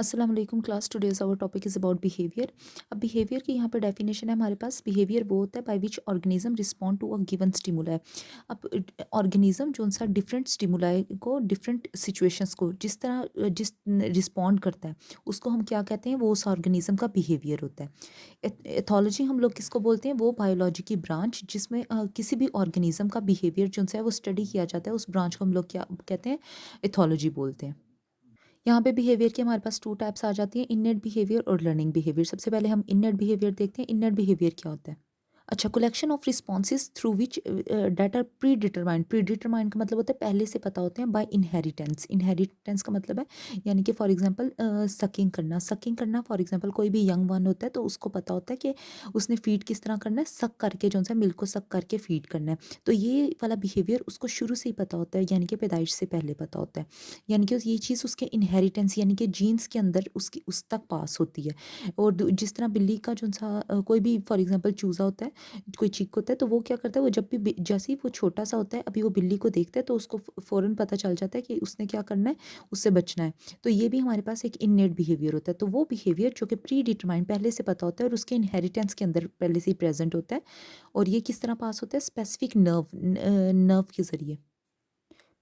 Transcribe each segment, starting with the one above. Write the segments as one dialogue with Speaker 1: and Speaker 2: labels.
Speaker 1: अस्सलाम वालेकुम class. Today's our topic is about behaviour. अब बिहेवियर की यहाँ पे डेफिनेशन है हमारे पास। बिहेवियर वो होता है by which organism respond to a given stimuli. अब ऑर्गेनिज्म जो सा डिफरेंट स्टिमुलाई को डिफरेंट सिचुएशंस को जिस तरह जिस रिस्पॉन्ड करता है उसको हम क्या कहते हैं, वो उस ऑर्गेनिज्म का बिहेवियर होता है। एथोलॉजी हम लोग किसको बोलते हैं, वो बायोलॉजी की ब्रांच जिसमें किसी भी ऑर्गेनिज्म का बिहेवियर जो सा है वो स्टडी किया जाता है, उस ब्रांच को हम लोग क्या कहते हैं, एथोलॉजी बोलते हैं। यहाँ पे बिहेवियर की हमारे पास 2 टाइप्स आ जाती हैं, इननेट बिहेवियर और लर्निंग बिहेवियर। सबसे पहले हम इननेट बिहेवियर देखते हैं। इननेट बिहेवियर क्या होता है? अच्छा, collection of responses through which that are predetermined. Predetermined का मतलब होता है पहले से पता होते हैं, बाय इनहेरिटेंस। इनहेरिटेंस का मतलब है यानी कि फॉर एग्जांपल सकिंग करना। सकिंग करना फॉर एग्जांपल कोई भी यंग वन होता है तो उसको पता होता है कि उसने फीड किस तरह करना है, सक करके जो सा मिल्क को सक करके फीड करना है। तो ये वाला बिहेवियर उसको शुरू से ही पता होता है, यानी कि पैदाइश से पहले पता होता है। यानी कि ये चीज़ उसके इनहेरिटेंस यानी कि जीन्स के अंदर उसकी उस तक पास होती है। और जिस तरह बिल्ली का जो सा कोई भी फॉर एग्जांपल चूज़ा होता है, कोई चीक होता है, तो वो क्या करता है, वो जब भी जैसे ही वो छोटा सा होता है, अभी वो बिल्ली को देखता है तो उसको फ़ौरन पता चल जाता है कि उसने क्या करना है, उससे बचना है। तो ये भी हमारे पास एक इननेट बिहेवियर होता है। तो वो बिहेवियर जो कि प्री डिटरमाइंड पहले से पता होता है और उसके इनहेरिटेंस के अंदर पहले से ही प्रेजेंट होता है। और ये किस तरह पास होता है, स्पेसिफिक नर्व के ज़रिए।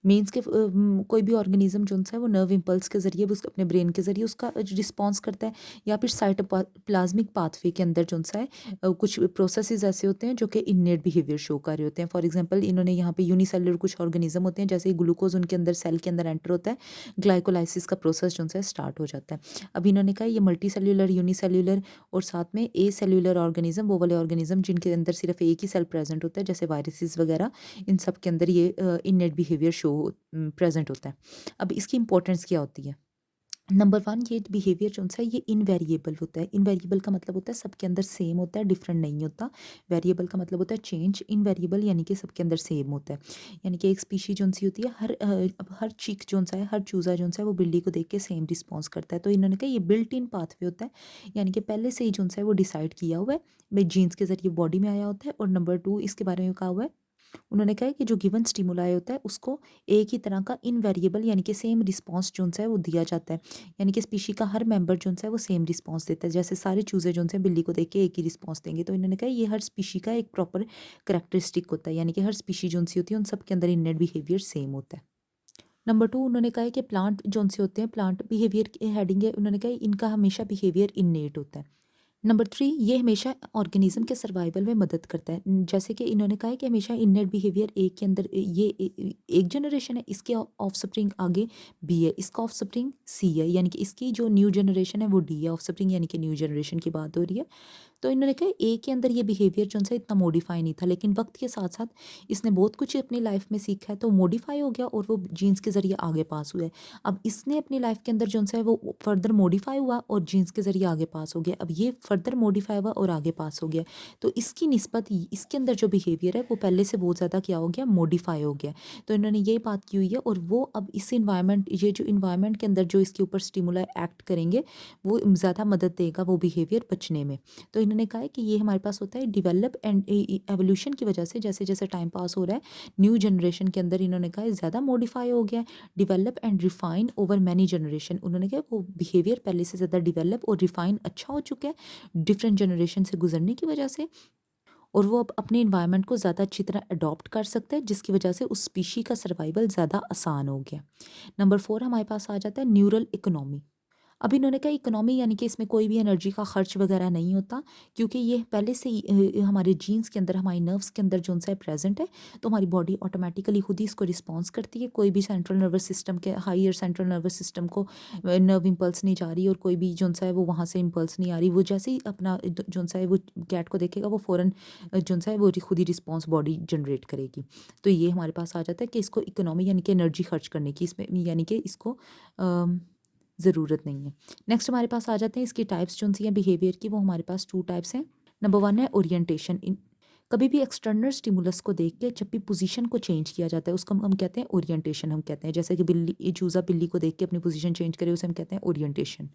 Speaker 1: मीन्स के कोई भी ऑर्गेनिज्म जो सा है वो नर्व इम्पल्स के ज़रिए उसको अपने ब्रेन के ज़रिए उसका रिस्पॉन्स करता है, या फिर साइटोप्लाज्मिक पाथवे के अंदर जो सा है कुछ प्रोसेसेस ऐसे होते हैं जो कि इननेट बिहेवियर शो कर रहे होते हैं। फॉर एग्जांपल इन्होंने यहाँ पे यूनिसेलुलर कुछ ऑर्गेनिज्म होते हैं, जैसे ग्लूकोज उनके अंदर सेल के अंदर एंटर होता है, ग्लाइकोलाइसिस का प्रोसेस जो सा है स्टार्ट हो जाता है। अब इन्होंने कहा ये मल्टी सेल्यूलर, यूनिसेल्यूलर और साथ में ए सेल्यूलर ऑर्गेनिज्म, वो वाले ऑर्गेनिज्म जिनके अंदर सिर्फ एक ही सेल प्रेजेंट होता है, जैसे वायरसेस वगैरह, इन सब के अंदर ये इननेट बिहेवियर शो प्रेजेंट होता है। अब इसकी इंपॉर्टेंस क्या होती है? नंबर 1, ये बिहेवियर जो सा है ये इनवेरिएबल होता है। इनवेरिएबल का मतलब होता है सबके अंदर सेम होता है, डिफरेंट नहीं होता। वेरिएबल का मतलब होता है चेंज। इनवेरिएबल यानी कि सबके अंदर सेम होता है। यानी कि एक स्पीशी जो सी होती है, अब हर चीक जो सा है, हर चूज़ा जो सा है वो बिल्ली को देख के सेम रिस्पॉन्स करता है। तो इन्होंने कहा ये बिल्ट इन पाथवे होता है, यानी कि पहले से ही जो सा है वो डिसाइड किया हुआ है, जीन्स के जरिए बॉडी में आया होता है। और नंबर 2, इसके बारे में कहा हुआ है, उन्होंने कहा है कि जो गिवन स्टिमुलाई होता है उसको एक ही तरह का इनवेरिएबल यानी कि सेम रिस्पॉन्स जो सा है वो दिया जाता है। यानी कि स्पीशी का हर मेंबर जो सा है वो सेम रिस्पॉन्स देता है। जैसे सारे चूजे जो से बिल्ली को देख के एक ही रिस्पॉन्स देंगे, तो इन्होंने कहा ये हर स्पीशी का एक प्रॉपर करेक्टरिस्टिक होता है, यानी कि हर स्पीशी जो सी होती है उन सब के अंदर इननेट बिहेवियर सेम होता है। नंबर 2, उन्होंने कहा है कि प्लांट जो से होते हैं, प्लांट बिहेवियर की हेडिंग है, उन्होंने कहा इनका हमेशा बिहेवियर इननेट होता है। नंबर 3, ये हमेशा ऑर्गेनिज्म के सर्वाइवल में मदद करता है। जैसे कि इन्होंने कहा है कि हमेशा इननेट बिहेवियर एक के अंदर ये एक जनरेशन है, इसके ऑफस्प्रिंग आगे बी है, इसका ऑफस्प्रिंग सी है, यानी कि इसकी जो न्यू जनरेशन है वो डी है। ऑफस्प्रिंग यानी कि न्यू जनरेशन की बात हो रही है। तो इन्होंने कहा ए के अंदर ये बिहेवियर जो सा इतना मॉडिफाई नहीं था, लेकिन वक्त के साथ साथ इसने बहुत कुछ अपनी लाइफ में सीखा है, तो मॉडिफाई हो गया और वो जीन्स के ज़रिए आगे पास हुआ है। अब इसने अपनी लाइफ के अंदर जो सा है वो फर्दर मॉडिफाई हुआ और जीन्स के ज़रिए आगे पास हो गया। अब ये फर्दर मॉडिफाई हुआ और आगे पास हो गया, तो इसकी निस्बत इसके अंदर जो बिहेवियर है वो पहले से बहुत ज़्यादा क्या हो गया, मॉडिफाई हो गया। तो इन्होंने ये बात की हुई है, और वो अब इस इन्वायरमेंट, ये जो इन्वायरमेंट के अंदर जो इसके ऊपर स्टिमुला एक्ट करेंगे वो ज़्यादा मदद देगा वो बिहेवियर बचने में। तो इन्होंने कहा है कि ये हमारे पास होता है डिवेलप एंड एवोल्यूशन की वजह से, जैसे जैसे टाइम पास हो रहा है न्यू जनरेशन के अंदर, इन्होंने कहा है ज़्यादा मॉडिफाई हो गया है। Develop and refine over many generation, उन्होंने कहा वो बिहेवियर पहले से ज़्यादा डिवेलप और रिफाइन अच्छा हो चुका है डिफरेंट जनरेशन से गुजरने की वजह से। और वो अब अपने इन्वायरमेंट को ज़्यादा अच्छी तरह अडॉप्ट कर सकता है, जिसकी वजह से उस स्पीशी का सर्वाइवल ज़्यादा आसान हो गया। नंबर 4 हमारे पास आ जाता है न्यूरल इकोनॉमी। अब इन्होंने कहा इकोनॉमी यानी कि इसमें कोई भी एनर्जी का खर्च वगैरह नहीं होता, क्योंकि ये पहले से ही हमारे जीन्स के अंदर, हमारे नर्व्स के अंदर जो सा है प्रेजेंट है, तो हमारी बॉडी ऑटोमेटिकली खुद ही इसको रिस्पॉन्स करती है। कोई भी सेंट्रल नर्वस सिस्टम के, हायर सेंट्रल नर्वस सिस्टम को नर्व इम्पल्स नहीं जा रही, और कोई भी जो सा है वो वहाँ से इम्पल्स नहीं आ रही। वो जैसे ही अपना जो सा है वो कैट को देखेगा, वो फ़ौरन जो सा है वो खुद ही रिस्पॉन्स बॉडी जनरेट करेगी। तो ये हमारे पास आ जाता है कि इसको इकोनॉमी यानी कि एनर्जी खर्च करने की, इसमें यानी कि इसको ज़रूरत नहीं है। नेक्स्ट हमारे पास आ जाते हैं इसकी टाइप्स जो सी हैं बिहेवियर की, वो हमारे पास 2 टाइप्स हैं। नंबर 1 है ओरिएंटेशन। कभी भी एक्सटर्नल स्टिमुलस को देख के जब भी पोजीशन को चेंज किया जाता है उसको हम कहते हैं ओरिएंटेशन। हम कहते हैं जैसे कि बिल्ली, ये चूज़ा बिल्ली को देख के अपनी पोजीशन चेंज करे, उसे हम कहते हैं ओरिएंटेशन।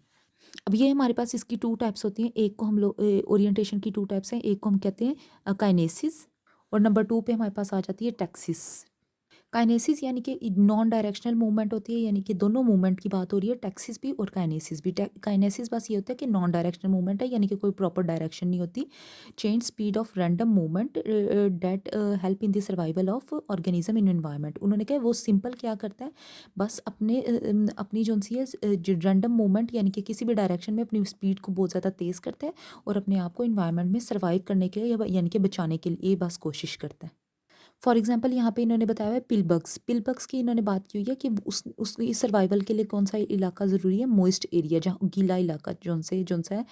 Speaker 1: अब ये हमारे पास इसकी 2 टाइप्स होती हैं। एक को हम लोग ओरिएंटेशन की 2 टाइप्स हैं, एक को हम कहते हैं काइनेसिस, और नंबर 2 पे हमारे पास आ जाती है टैक्सिस। काइनेसिस यानी कि नॉन डायरेक्शनल मूवमेंट होती है, यानी कि दोनों मूवमेंट की बात हो रही है, टैक्सिस भी और काइनेसिस भी। काइनेसिस बस ये होता है कि नॉन डायरेक्शनल मूवमेंट है, यानी कि कोई प्रॉपर डायरेक्शन नहीं होती। Change speed of random movement that help in the survival of organism in environment. उन्होंने कहा वो सिंपल क्या करता है, बस अपनी जो सी है रैंडम मूवमेंट यानी कि किसी भी डायरेक्शन में अपनी स्पीड को बहुत ज़्यादा तेज़ करता है और अपने आप को इन्वायरमेंट में सर्वाइव करने के लिए यानी कि बचाने के लिए बस कोशिश करता है। फॉर एग्जांपल यहाँ पे इन्होंने बताया हुआ है पिल बग्स की इन्होंने बात की हुई है कि उस सर्वाइवल के लिए कौन सा इलाका ज़रूरी है, मॉइस्ट एरिया, जहाँ गीला इलाका जोन सा है,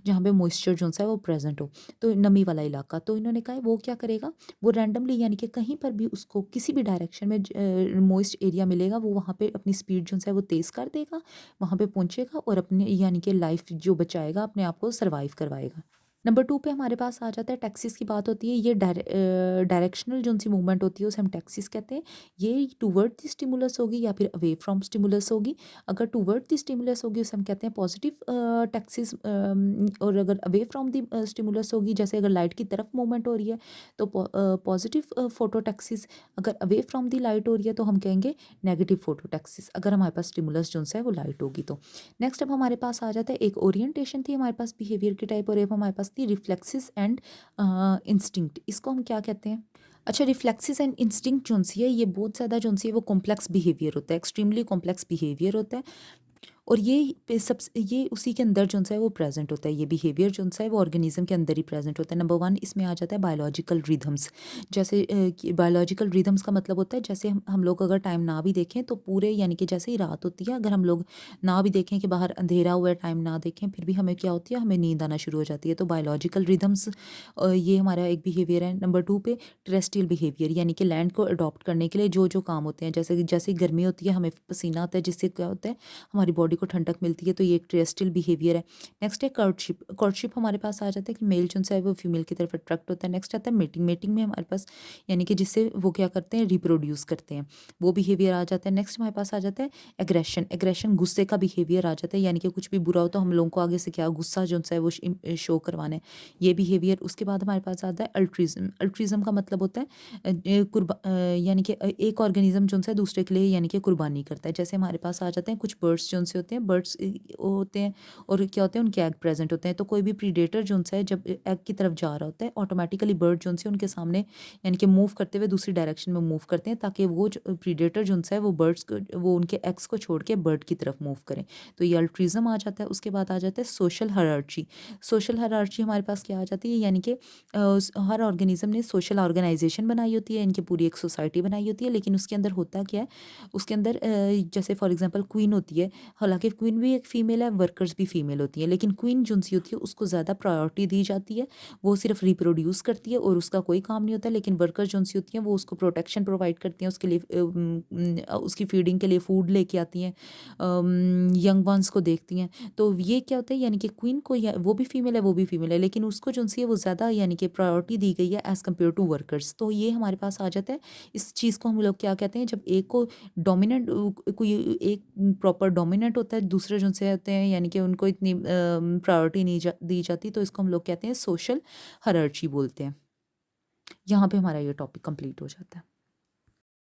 Speaker 1: जहाँ पे मॉइस्चर जोन सा है वो प्रेजेंट हो, तो नमी वाला इलाका। तो इन्होंने कहा है वो क्या करेगा, वो रैंडमली यानी कि कहीं पर भी उसको किसी भी डायरेक्शन में मॉइस्ट एरिया मिलेगा, वो वहाँ पे अपनी स्पीड जो है वो तेज़ कर देगा, वहाँ पे पहुँचेगा और अपने यानी कि लाइफ जो बचाएगा, अपने आप को सर्वाइव करवाएगा। नंबर 2 पे हमारे पास आ जाता है टैक्सिस की बात होती है। ये डायरेक्शनल जो सी मूवमेंट होती है उसे हम टैक्सिस कहते हैं। ये टूवर्ड द स्टिमुलस होगी या फिर अवे फ्रॉम स्टिमुलस होगी। अगर टूवर्ड द स्टिमुलस होगी उसे हम कहते हैं पॉजिटिव टैक्सिस, और अगर अवे फ्रॉम द स्टिमुलस होगी, जैसे अगर लाइट की तरफ मूवमेंट हो रही है तो पॉजिटिव फोटो टैक्सिस, अगर अवे फ्रॉम द लाइट हो रही है तो हम कहेंगे नेगेटिव फोटो टैक्सिस, अगर हमारे पास स्टिमुलस जो है वो लाइट होगी तो। नेक्स्ट अब हमारे पास आ जाता है, एक ओरिएंटेशन थी हमारे पास बिहेवियर की टाइप, और एक हमारे पास थी रिफ्लेक्सिस एंड इंस्टिंक्ट। इसको हम क्या कहते हैं? अच्छा, रिफ्लेक्सिस एंड इंस्टिंक्ट जोन सी है ये बहुत ज़्यादा जोन सी है वो कॉम्प्लेक्स बिहेवियर होता है, एक्सट्रीमली कॉम्प्लेक्स बिहेवियर होता है, और ये उसी के अंदर जो सा है वो प्रेजेंट होता है। ये बिहेवियर जो सा है वो ऑर्गेनिज्म के अंदर ही प्रेजेंट होता है। नंबर 1 इसमें आ जाता है बायोलॉजिकल रिदम्स। जैसे बायोलॉजिकल रिदम्स का मतलब होता है, जैसे हम लोग अगर टाइम ना भी देखें तो पूरे यानी कि जैसे ही रात होती है, अगर हम लोग ना भी देखें कि बाहर अंधेरा हुआ है, टाइम ना देखें, फिर भी हमें क्या होती है, हमें नींद आना शुरू हो जाती है। तो बायोलॉजिकल रिदम्स ये हमारा एक बिहेवियर है। नंबर 2 पे टेरेस्ट्रियल बिहेवियर, यानी कि लैंड को अडॉप्ट करने के लिए जो जो काम होते हैं, जैसे जैसे गर्मी होती है हमें पसीना आता है, जिससे क्या होता है हमारी बॉडी को ठंडक मिलती है, तो ये एक टेरेस्ट्रियल बिहेवियर है। नेक्स्ट है कर्टशिप। कर्टशिप हमारे पास आ जाता है कि मेल जो है वो फीमेल की तरफ अट्रैक्ट होता है। नेक्स्ट आता है मीटिंग। मीटिंग में हमारे पास यानी कि जिससे वो क्या करते हैं, रिप्रोड्यूस करते हैं, वो बिहेवियर आ जाता है। नेक्स्ट हमारे पास आ जाता है एग्रेशन। एग्रेशन गुस्से का बिहेवियर आ जाता है, यानी कि कुछ भी बुरा हो तो हम लोगों को आगे से क्या गुस्सा जो है वो शो करवाना है, ये बिहेवियर। उसके बाद हमारे पास आता है अल्ट्रिज्म। अल्ट्रिज्म का मतलब होता है यानी कि एक ऑर्गेनिज्म जो है दूसरे के लिए यानी कि कुर्बानी करता है। जैसे हमारे पास आ जाते हैं कुछ बर्ड्स जो से होते हैं, बर्ड्स होते हैं और क्या होते हैं, उनके एग प्रेजेंट होते हैं। तो कोई भी प्रीडेटर जो है जब एग की तरफ जा रहा होता है, ऑटोमेटिकली बर्ड जो है उनके सामने यानी कि मूव करते हुए दूसरी डायरेक्शन में मूव करते हैं, ताकि वो जो प्रीडेटर जो है वो बर्ड्स को, वो उनके एग्स को छोड़ के बर्ड की तरफ मूव करें। तो ये अल्ट्रिज्म आ जाता है। उसके बाद आ जाता है सोशल हायरार्ची। सोशल हायरार्ची हमारे पास क्या आ जाती है, यानी कि हर ऑर्गेनिज्म ने सोशल ऑर्गेनाइजेशन बनाई होती है, इनकी पूरी एक सोसाइटी बनाई होती है, लेकिन उसके अंदर होता क्या है, उसके अंदर जैसे फॉर एग्जांपल क्वीन होती है, हालांकि क्वीन भी एक फ़ीमेल है, वर्कर्स भी फीमेल होती हैं, लेकिन क्वीन जो सी होती है उसको ज़्यादा प्रायोरिटी दी जाती है, वो सिर्फ रिप्रोड्यूस करती है और उसका कोई काम नहीं होता। लेकिन वर्कर्स जो सी होती हैं वो उसको प्रोटेक्शन प्रोवाइड करती हैं, उसके लिए उसकी फीडिंग के लिए फूड लेके आती हैं, यंग वंस को देखती हैं। तो ये क्या होता है, यानी कि क्वीन को वो भी फीमेल है, वो भी फीमेल है, लेकिन उसको जो सी है वो ज़्यादा यानी कि प्रायोरिटी दी गई है एज़ कम्पेयर टू वर्कर्स। तो ये हमारे पास आ जाता है। इस चीज़ को हम लोग क्या कहते हैं, जब एक को डोमिनेंट कोई एक प्रॉपर डोमिनेंट होता है, दूसरे जो से होते हैं यानी कि उनको इतनी प्रायोरिटी नहीं दी जाती, तो इसको हम लोग कहते हैं सोशल हायरार्ची बोलते हैं। यहाँ पे हमारा ये टॉपिक कंप्लीट हो जाता है।